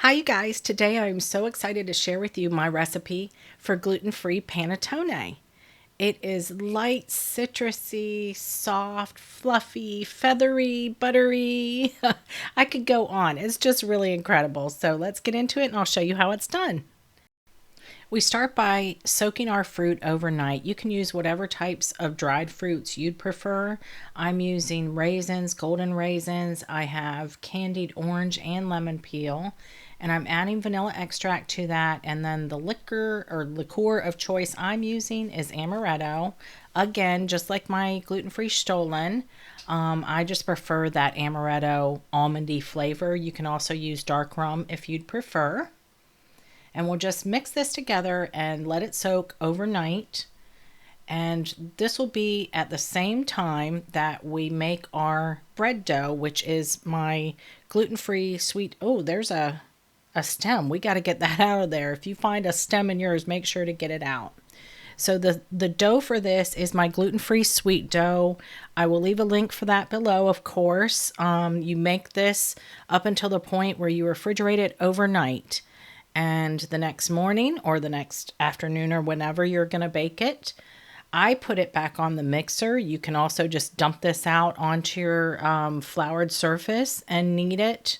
Hi you guys, today I'm so excited to share with you my recipe for gluten-free panettone. It is light, citrusy, soft, fluffy, feathery, buttery. I could go on. It's just really incredible. So let's get into it and I'll show you how it's done. We start by soaking our fruit overnight. You can use whatever types of dried fruits you'd prefer. I'm using raisins, golden raisins. I have candied orange and lemon peel. And I'm adding vanilla extract to that. And then the liqueur of choice I'm using is amaretto. Again, just like my gluten-free Stollen, I just prefer that amaretto almondy flavor. You can also use dark rum if you'd prefer. And we'll just mix this together and let it soak overnight. And this will be at the same time that we make our bread dough, which is my gluten-free sweet. Oh, there's a stem. We got to get that out of there. If you find a stem in yours, make sure to get it out. So the dough for this is my gluten-free sweet dough. I will leave a link for that below, of course. You make this up until the point where you refrigerate it overnight. And the next morning or the next afternoon or whenever you're going to bake it, I put it back on the mixer. You can also just dump this out onto your floured surface and knead it.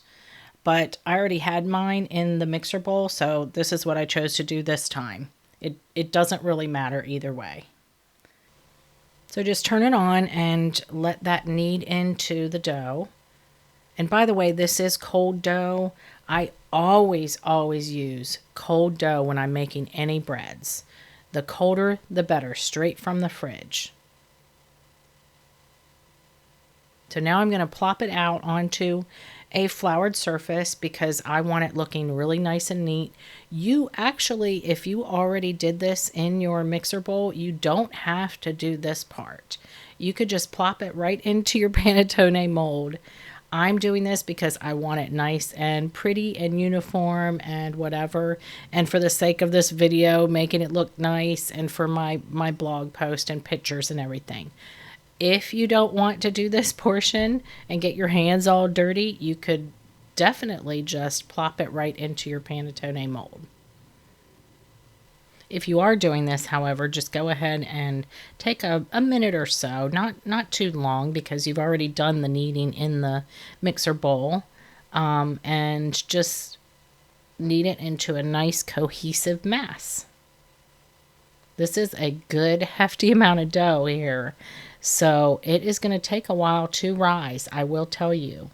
But I already had mine in the mixer bowl, so this is what I chose to do this time. It doesn't really matter either way. So just turn it on and let that knead into the dough. And by the way, this is cold dough. I always use cold dough when I'm making any breads. The colder, the better, straight from the fridge. So now I'm going to plop it out onto a floured surface because I want it looking really nice and neat. You actually, if you already did this in your mixer bowl, you don't have to do this part. You could just plop it right into your panettone mold. I'm doing this because I want it nice and pretty and uniform and whatever. And for the sake of this video, making it look nice and for my blog post and pictures and everything. If you don't want to do this portion and get your hands all dirty, you could definitely just plop it right into your panettone mold. If you are doing this, however, just go ahead and take a minute or so, not too long because you've already done the kneading in the mixer bowl, and just knead it into a nice cohesive mass. This is a good hefty amount of dough here, so it is going to take a while to rise, I will tell you.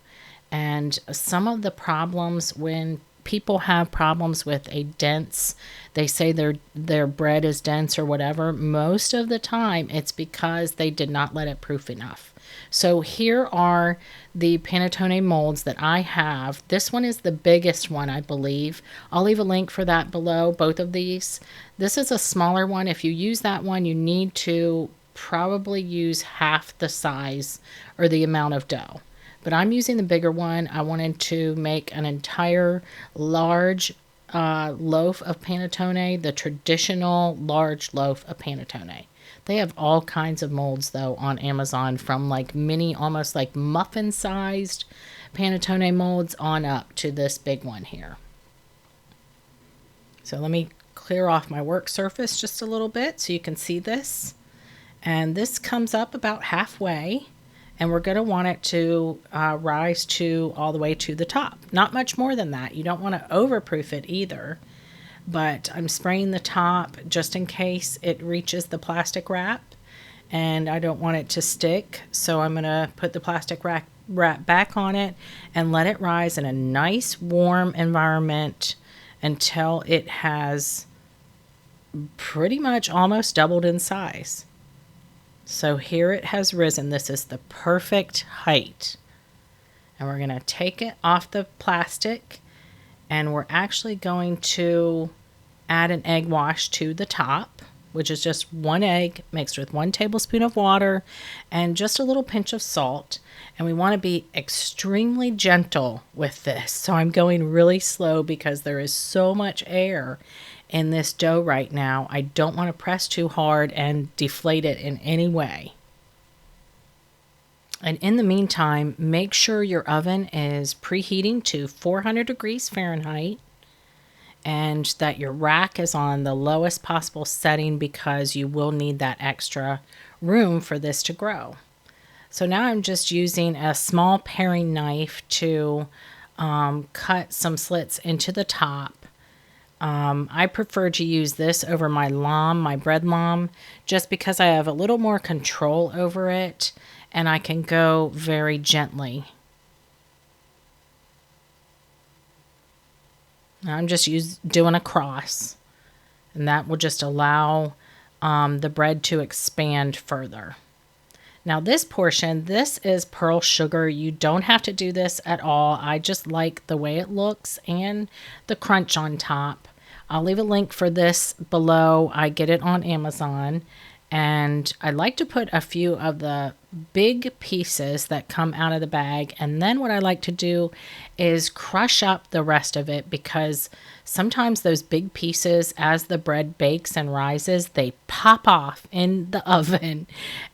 And some of the problems when people have problems with a dense, they say their bread is dense or whatever, most of the time it's because they did not let it proof enough. So here are the panettone molds that I have. This one is the biggest one, I believe. I'll leave a link for that below, both of these. This is a smaller one. If you use that one, you need to probably use half the size or the amount of dough. But I'm using the bigger one. I wanted to make an entire large loaf of panettone, the traditional large loaf of panettone. They have all kinds of molds, though, on Amazon, from like mini, almost like muffin-sized panettone molds on up to this big one here. So let me clear off my work surface just a little bit so you can see this. And this comes up about halfway. And we're going to want it to rise to all the way to the top. Not much more than that. You don't want to overproof it either. But I'm spraying the top just in case it reaches the plastic wrap. And I don't want it to stick. So I'm going to put the plastic wrap back on it and let it rise in a nice warm environment until it has pretty much almost doubled in size. So here it has risen. This is the perfect height. And we're going to take it off the plastic and we're actually going to add an egg wash to the top, which is just 1 egg mixed with 1 tablespoon of water and just a little pinch of salt. And we want to be extremely gentle with this. So I'm going really slow because there is so much air in this dough right now. I don't want to press too hard and deflate it in any way. And in the meantime, make sure your oven is preheating to 400 degrees Fahrenheit and that your rack is on the lowest possible setting because you will need that extra room for this to grow. So now I'm just using a small paring knife to cut some slits into the top. I prefer to use this over my bread lamb, just because I have a little more control over it and I can go very gently. Now I'm just doing a cross, and that will just allow the bread to expand further. Now this portion, this is pearl sugar. You don't have to do this at all. I just like the way it looks and the crunch on top. I'll leave a link for this below. I get it on Amazon. And I like to put a few of the big pieces that come out of the bag. And then what I like to do is crush up the rest of it, because sometimes those big pieces, as the bread bakes and rises, they pop off in the oven.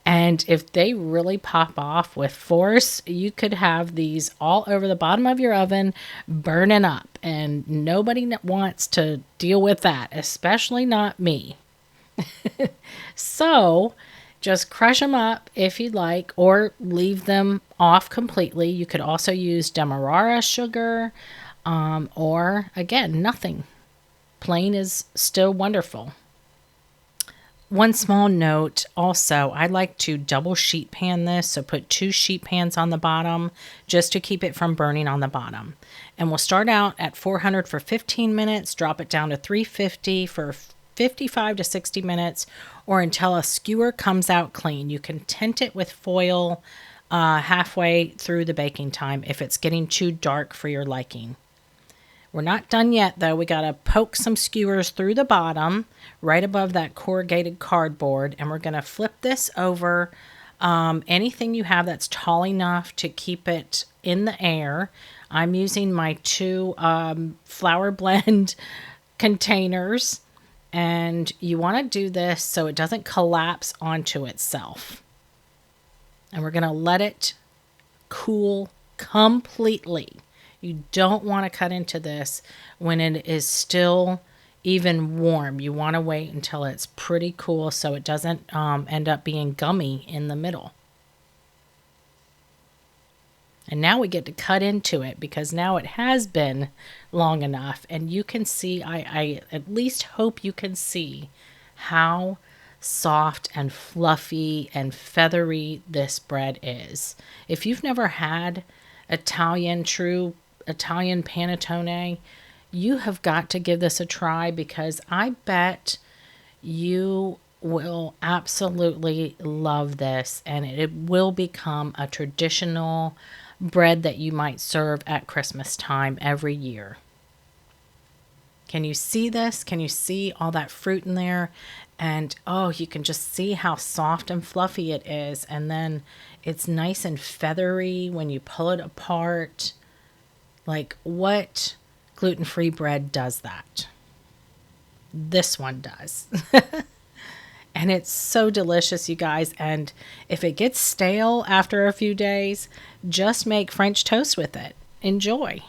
And if they really pop off with force, you could have these all over the bottom of your oven burning up. And nobody wants to deal with that, especially not me. So just crush them up if you'd like, or leave them off completely. You could also use demerara sugar, or again, nothing. Plain is still wonderful. One small note also, I like to double sheet pan this, so put 2 sheet pans on the bottom just to keep it from burning on the bottom. And we'll start out at 400 for 15 minutes, drop it down to 350 for 55 to 60 minutes, or until a skewer comes out clean. You can tint it with foil halfway through the baking time if it's getting too dark for your liking. We're not done yet though. We got to poke some skewers through the bottom right above that corrugated cardboard, and we're going to flip this over anything you have that's tall enough to keep it in the air. I'm using my 2 flour blend containers. And you want to do this so it doesn't collapse onto itself. And we're going to let it cool completely. You don't want to cut into this when it is still even warm. You want to wait until it's pretty cool so it doesn't end up being gummy in the middle. And now we get to cut into it, because now it has been long enough. And you can see, I at least hope you can see how soft and fluffy and feathery this bread is. If you've never had true Italian panettone, you have got to give this a try, because I bet you will absolutely love this, and it will become a traditional bread that you might serve at Christmas time every year. Can you see this? Can you see all that fruit in there? And oh, you can just see how soft and fluffy it is. And then it's nice and feathery when you pull it apart. Like, what gluten-free bread does that? This one does. And it's so delicious, you guys. And if it gets stale after a few days, just make French toast with it. Enjoy.